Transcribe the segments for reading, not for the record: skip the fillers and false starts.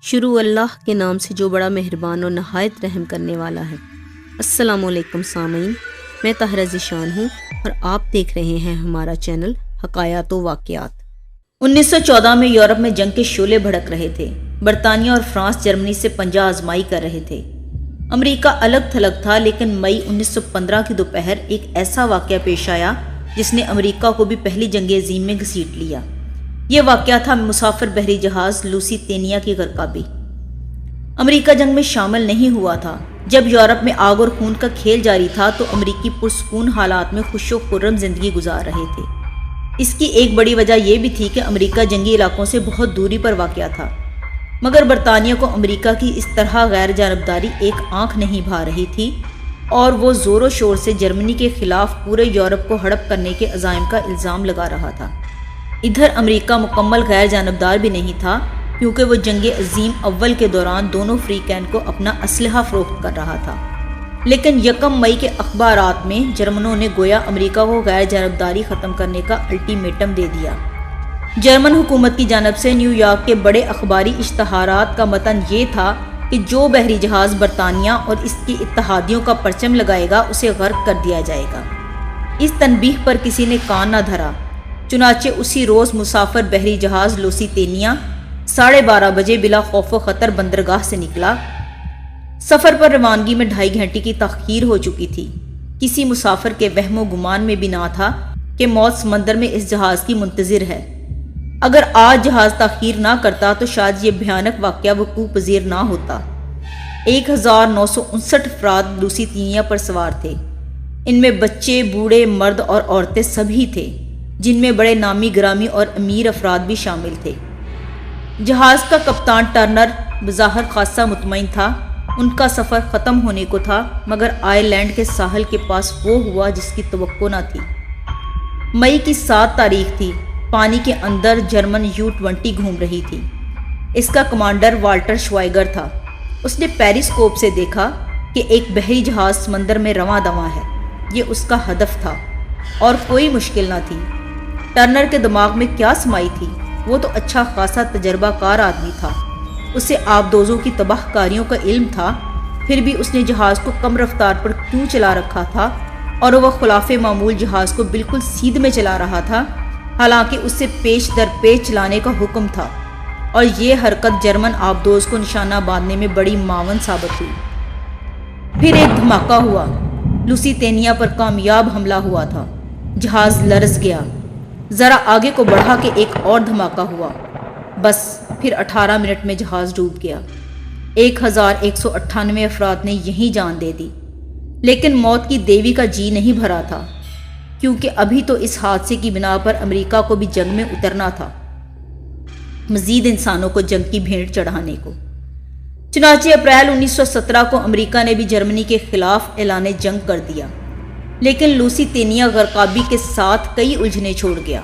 شروع اللہ کے نام سے جو بڑا مہربان اور نہایت رحم کرنے والا ہے۔ السلام علیکم سامعین، میں طاہرہ ذیشان ہوں اور آپ دیکھ رہے ہیں ہمارا چینل حکایات و واقعات۔ 1914 میں یورپ میں جنگ کے شعلے بھڑک رہے تھے۔ برطانیہ اور فرانس جرمنی سے پنجہ آزمائی کر رہے تھے۔ امریکہ الگ تھلگ تھا، لیکن مئی 1915 کی دوپہر ایک ایسا واقعہ پیش آیا جس نے امریکہ کو بھی پہلی جنگ عظیم میں گھسیٹ لیا۔ یہ واقعہ تھا مسافر بحری جہاز لوسیتینیا کی غرقابی۔ امریکہ جنگ میں شامل نہیں ہوا تھا۔ جب یورپ میں آگ اور خون کا کھیل جاری تھا تو امریکی پرسکون حالات میں خوش و خرم زندگی گزار رہے تھے۔ اس کی ایک بڑی وجہ یہ بھی تھی کہ امریکہ جنگی علاقوں سے بہت دوری پر واقع تھا، مگر برطانیہ کو امریکہ کی اس طرح غیر جانبداری ایک آنکھ نہیں بھا رہی تھی اور وہ زور و شور سے جرمنی کے خلاف پورے یورپ کو ہڑپ کرنے کے عزائم کا الزام لگا رہا تھا۔ ادھر امریکہ مکمل غیر جانبدار بھی نہیں تھا، کیونکہ وہ جنگ عظیم اول کے دوران دونوں فریقین کو اپنا اسلحہ فروخت کر رہا تھا۔ لیکن یکم مئی کے اخبارات میں جرمنوں نے گویا امریکہ کو غیر جانبداری ختم کرنے کا الٹیمیٹم دے دیا۔ جرمن حکومت کی جانب سے نیو یارک کے بڑے اخباری اشتہارات کا متن یہ تھا کہ جو بحری جہاز برطانیہ اور اس کی اتحادیوں کا پرچم لگائے گا اسے غرق کر دیا جائے گا۔ اس تنبیہ پر کسی نے کان نہ دھرا، چنانچہ اسی روز مسافر بحری جہاز لوسیتینیا 12:30 بجے بلا خوف و خطر بندرگاہ سے نکلا۔ سفر پر روانگی میں 2.5 گھنٹے کی تاخیر ہو چکی تھی۔ کسی مسافر کے وہم و گمان میں بھی نہ تھا کہ موت سمندر میں اس جہاز کی منتظر ہے۔ اگر آج جہاز تاخیر نہ کرتا تو شاید یہ بھیانک واقعہ وقوع پذیر نہ ہوتا۔ 1959 افراد لوسیتینیا پر سوار تھے۔ ان میں بچے، بوڑھے، مرد اور عورتیں سبھی تھے، جن میں بڑے نامی گرامی اور امیر افراد بھی شامل تھے۔ جہاز کا کپتان ٹرنر بظاہر خاصا مطمئن تھا۔ ان کا سفر ختم ہونے کو تھا، مگر آئر لینڈ کے ساحل کے پاس وہ ہوا جس کی توقع نہ تھی۔ مئی کی 7 تاریخ تھی۔ پانی کے اندر جرمن U-20 گھوم رہی تھی۔ اس کا کمانڈر والٹر شوائگر تھا۔ اس نے پیریسکوپ سے دیکھا کہ ایک بحری جہاز سمندر میں رواں دواں ہے۔ یہ اس کا ہدف تھا اور کوئی مشکل نہ تھی۔ ٹرنر کے دماغ میں کیا سمائی تھی؟ وہ تو اچھا خاصا تجربہ کار آدمی تھا۔ اسے آبدوزوں کی تباہ کاریوں کا علم تھا، پھر بھی اس نے جہاز کو کم رفتار پر کیوں چلا رکھا تھا اور وہ خلاف معمول جہاز کو بالکل سیدھ میں چلا رہا تھا، حالانکہ اس سے پیش در پیش چلانے کا حکم تھا، اور یہ حرکت جرمن آبدوز کو نشانہ باندھنے میں بڑی معاون ثابت ہوئی۔ پھر ایک دھماکہ ہوا۔ لوسیتینیا پر کامیاب حملہ ہوا تھا۔ جہاز لرز گیا۔ ذرا آگے کو بڑھا کہ ایک اور دھماکہ ہوا۔ بس پھر 18 منٹ میں جہاز ڈوب گیا۔ 1198 افراد نے یہیں جان دے دی، لیکن موت کی دیوی کا جی نہیں بھرا تھا، کیونکہ ابھی تو اس حادثے کی بنا پر امریکہ کو بھی جنگ میں اترنا تھا، مزید انسانوں کو جنگ کی بھیڑ چڑھانے کو۔ چنانچہ اپریل 1917 کو امریکہ نے بھی جرمنی کے خلاف اعلان جنگ کر دیا، لیکن لوسیتینیا غرقابی کے ساتھ کئی الجھنیں چھوڑ گیا۔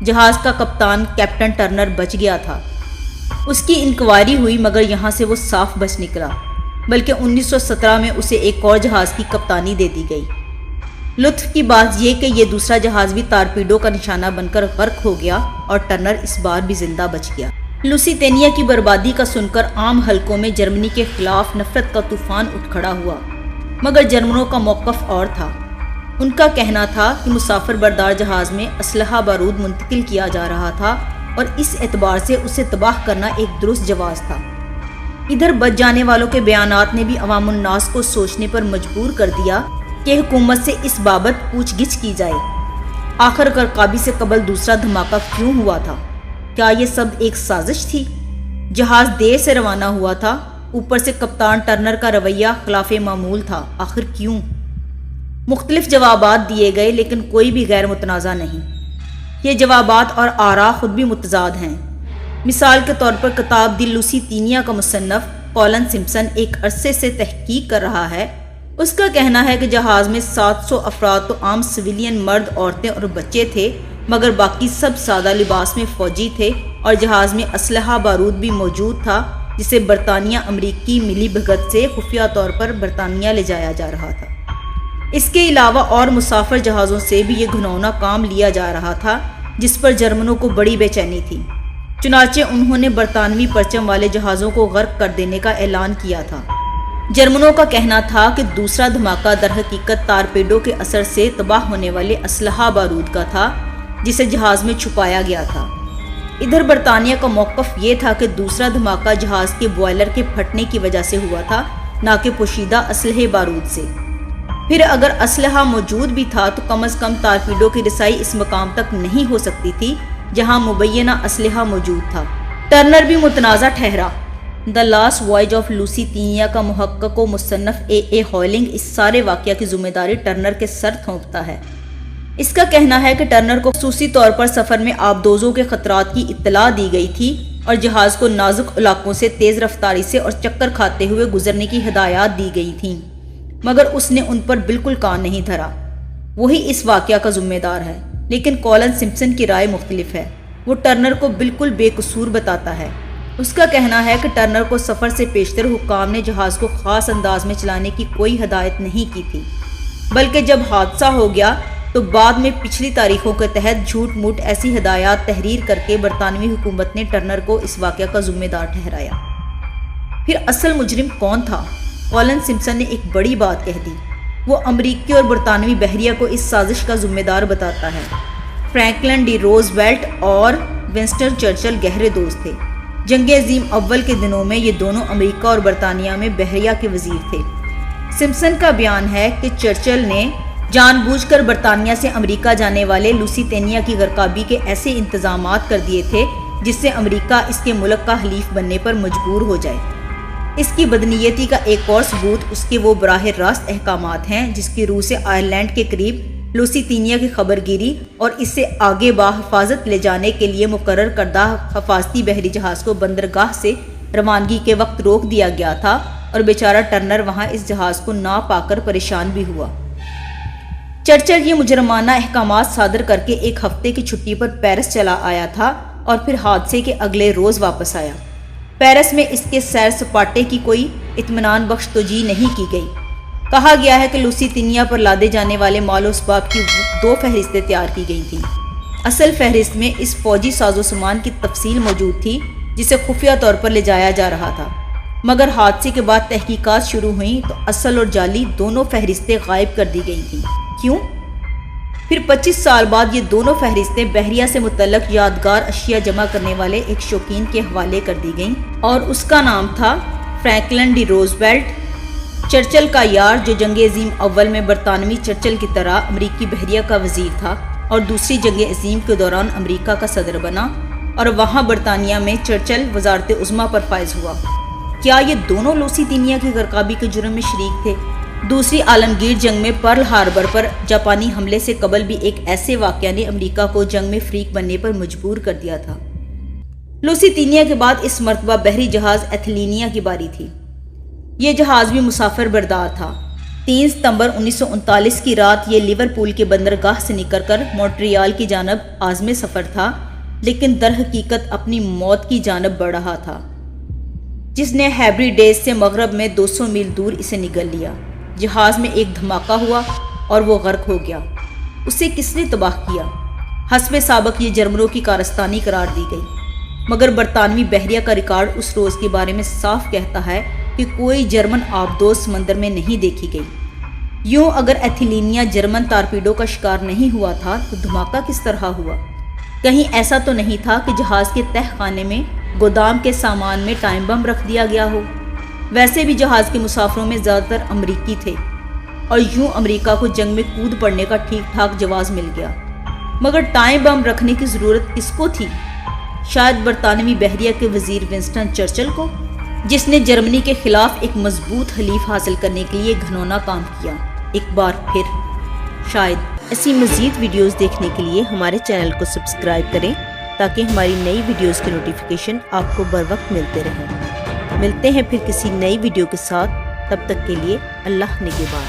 جہاز کا کپتان کیپٹن ٹرنر بچ گیا تھا۔ اس کی انکوائری ہوئی، مگر یہاں سے وہ صاف بچ نکلا، بلکہ 1917 میں اسے ایک اور جہاز کی کپتانی دے دی گئی۔ لطف کی بات یہ کہ یہ دوسرا جہاز بھی تارپیڈو کا نشانہ بن کر غرق ہو گیا اور ٹرنر اس بار بھی زندہ بچ گیا۔ لوسیتینیا کی بربادی کا سن کر عام حلقوں میں جرمنی کے خلاف نفرت کا طوفان اٹھ کھڑا ہوا، مگر جرمنوں کا موقف اور تھا۔ ان کا کہنا تھا کہ مسافر بردار جہاز میں اسلحہ بارود منتقل کیا جا رہا تھا اور اس اعتبار سے اسے تباہ کرنا ایک درست جواز تھا۔ ادھر بچ جانے والوں کے بیانات نے بھی عوام الناس کو سوچنے پر مجبور کر دیا کہ حکومت سے اس بابت پوچھ گچھ کی جائے۔ آخر غرقابی سے قبل دوسرا دھماکہ کیوں ہوا تھا؟ کیا یہ سب ایک سازش تھی؟ جہاز دیر سے روانہ ہوا تھا، اوپر سے کپتان ٹرنر کا رویہ خلاف معمول تھا۔ آخر کیوں؟ مختلف جوابات دیے گئے، لیکن کوئی بھی غیر متنازع نہیں۔ یہ جوابات اور آراء خود بھی متضاد ہیں۔ مثال کے طور پر کتاب دی لوسیتینیا کا مصنف کولن سمپسن ایک عرصے سے تحقیق کر رہا ہے۔ اس کا کہنا ہے کہ جہاز میں 700 افراد تو عام سویلین مرد، عورتیں اور بچے تھے، مگر باقی سب سادہ لباس میں فوجی تھے، اور جہاز میں اسلحہ بارود بھی موجود تھا، جسے برطانیہ امریکی ملی بھگت سے خفیہ طور پر برطانیہ لے جایا جا رہا تھا۔ اس کے علاوہ اور مسافر جہازوں سے بھی یہ گھناؤنا کام لیا جا رہا تھا، جس پر جرمنوں کو بڑی بے چینی تھی۔ چنانچہ انہوں نے برطانوی پرچم والے جہازوں کو غرق کر دینے کا اعلان کیا تھا۔ جرمنوں کا کہنا تھا کہ دوسرا دھماکہ در حقیقت تارپیڈو کے اثر سے تباہ ہونے والے اسلحہ بارود کا تھا جسے جہاز میں چھپایا گیا تھا۔ ادھر برطانیہ کا موقف یہ تھا کہ دوسرا دھماکہ جہاز کے بوائلر کے پھٹنے کی وجہ سے ہوا تھا، نہ کہ پوشیدہ اسلحے بارود سے۔ پھر اگر اسلحہ موجود بھی تھا تو کم از کم تارپیڈو کی رسائی اس مقام تک نہیں ہو سکتی تھی جہاں مبینہ اسلحہ موجود تھا۔ ٹرنر بھی متنازع ٹھہرا۔ دی لاسٹ وائج آف لوسیتینیا کا محقق و مصنف اے ہالنگ اس سارے واقعہ کی ذمہ داری ٹرنر کے سر تھونپتا ہے۔ اس کا کہنا ہے کہ ٹرنر کو خصوصی طور پر سفر میں آبدوزوں کے خطرات کی اطلاع دی گئی تھی اور جہاز کو نازک علاقوں سے تیز رفتاری سے اور چکر کھاتے ہوئے گزرنے کی ہدایات دی گئی تھیں، مگر اس نے ان پر بالکل کان نہیں دھرا۔ وہی اس واقعہ کا ذمہ دار ہے، لیکن کولن سمپسن کی رائے مختلف ہے۔ وہ ٹرنر کو بالکل بے قصور بتاتا ہے۔ اس کا کہنا ہے کہ ٹرنر کو سفر سے پیشتر حکام نے جہاز کو خاص انداز میں چلانے کی کوئی ہدایت نہیں کی تھی، بلکہ جب حادثہ ہو گیا تو بعد میں پچھلی تاریخوں کے تحت جھوٹ موٹ ایسی ہدایات تحریر کر کے برطانوی حکومت نے ٹرنر کو اس واقعہ کا ذمہ دار ٹھہرایا۔ پھر اصل مجرم کون تھا؟ کولن سمپسن نے ایک بڑی بات کہہ دی۔ وہ امریکی اور برطانوی بحریہ کو اس سازش کا ذمہ دار بتاتا ہے۔ فرینکلن ڈی روزویلٹ اور ونسٹن چرچل گہرے دوست تھے۔ جنگ عظیم اول کے دنوں میں یہ دونوں امریکہ اور برطانیہ میں بحریہ کے وزیر تھے۔ سمپسن کا بیان ہے کہ چرچل نے جان بوجھ کر برطانیہ سے امریکہ جانے والے لوسیتینیا کی غرقابی کے ایسے انتظامات کر دیے تھے جس سے امریکہ اس کے ملک کا حلیف بننے پر مجبور ہو جائے۔ اس کی بدنیتی کا ایک اور ثبوت اس کے وہ براہ راست احکامات ہیں جس کی روح سے آئرلینڈ کے قریب لوسیتینیا کی خبر گیری اور اسے آگے بحفاظت لے جانے کے لیے مقرر کردہ حفاظتی بحری جہاز کو بندرگاہ سے روانگی کے وقت روک دیا گیا تھا اور بیچارہ ٹرنر وہاں اس جہاز کو نہ پا کر پریشان بھی ہوا۔ چرچل یہ مجرمانہ احکامات صادر کر کے ایک ہفتے کی چھٹی پر پیرس چلا آیا تھا اور پھر حادثے کے اگلے روز واپس آیا۔ پیرس میں اس کے سیر سپاٹے کی کوئی اطمینان بخش توجیہ نہیں کی گئی۔ کہا گیا ہے کہ لوسیتینیا پر لادے جانے والے مال و اسباب کی 2 فہرستیں تیار کی گئی تھیں۔ اصل فہرست میں اس فوجی ساز و سامان کی تفصیل موجود تھی جسے خفیہ طور پر لے جایا جا رہا تھا، مگر حادثے کے بعد تحقیقات شروع ہوئیں تو اصل اور جعلی دونوں فہرستیں غائب کر دی گئی تھیں۔ کیوں؟ پھر 25 سال بعد یہ دونوں فہرستیں بحریہ سے متعلق یادگار اشیاء جمع کرنے والے ایک شوقین کے حوالے کر دی گئیں اور اس کا نام تھا فرینکلن ڈی روزویلٹ، چرچل کا یار جو جنگ عظیم اول میں برطانوی چرچل کی طرح امریکی بحریہ کا وزیر تھا اور دوسری جنگ عظیم کے دوران امریکہ کا صدر بنا اور وہاں برطانیہ میں چرچل وزارت عظمیٰ پر فائز ہوا۔ کیا یہ دونوں لوسیتینیا کی غرقابی کے جرم میں شریک تھے؟ دوسری عالمگیر جنگ میں پرل ہاربر پر جاپانی حملے سے قبل بھی ایک ایسے واقعہ نے امریکہ کو جنگ میں فریق بننے پر مجبور کر دیا تھا۔ لوسیتینیا کے بعد اس مرتبہ بحری جہاز ایتھلینیا کی باری تھی۔ یہ جہاز بھی مسافر بردار تھا۔ 3 ستمبر 1939 کی رات یہ لیورپول کے بندرگاہ سے نکل کر مونٹریال کی جانب عازم سفر تھا، لیکن در حقیقت اپنی موت کی جانب بڑھ رہا تھا، جس نے ہیبریڈیز سے مغرب میں 200 میل دور اسے نگل لیا۔ جہاز میں ایک دھماکہ ہوا اور وہ غرق ہو گیا۔ اسے کس نے تباہ کیا؟ حسب سابق یہ جرمنوں کی کارستانی قرار دی گئی، مگر برطانوی بحریہ کا ریکارڈ اس روز کے بارے میں صاف کہتا ہے کہ کوئی جرمن آبدوز سمندر میں نہیں دیکھی گئی۔ یوں اگر ایتھلینیا جرمن تارپیڈو کا شکار نہیں ہوا تھا تو دھماکہ کس طرح ہوا؟ کہیں ایسا تو نہیں تھا کہ جہاز کے تہ خانے میں گودام کے سامان میں ٹائم بم رکھ دیا گیا ہو؟ ویسے بھی جہاز کے مسافروں میں زیادہ تر امریکی تھے اور یوں امریکہ کو جنگ میں کود پڑنے کا ٹھیک ٹھاک جواز مل گیا، مگر ٹائم بم رکھنے کی ضرورت کس کو تھی؟ شاید برطانوی بحریہ کے وزیر ونسٹن چرچل کو، جس نے جرمنی کے خلاف ایک مضبوط حلیف حاصل کرنے کے لیے گھنونا کام کیا۔ ایک بار پھر شاید ایسی مزید ویڈیوز دیکھنے کے لیے ہمارے چینل کو سبسکرائب کریں تاکہ ہماری نئی ویڈیوز کے نوٹیفیکیشن آپ کو بر وقت ملتے رہیں۔ ملتے ہیں پھر کسی نئی ویڈیو کے ساتھ، تب تک کے لیے اللہ نگہبان۔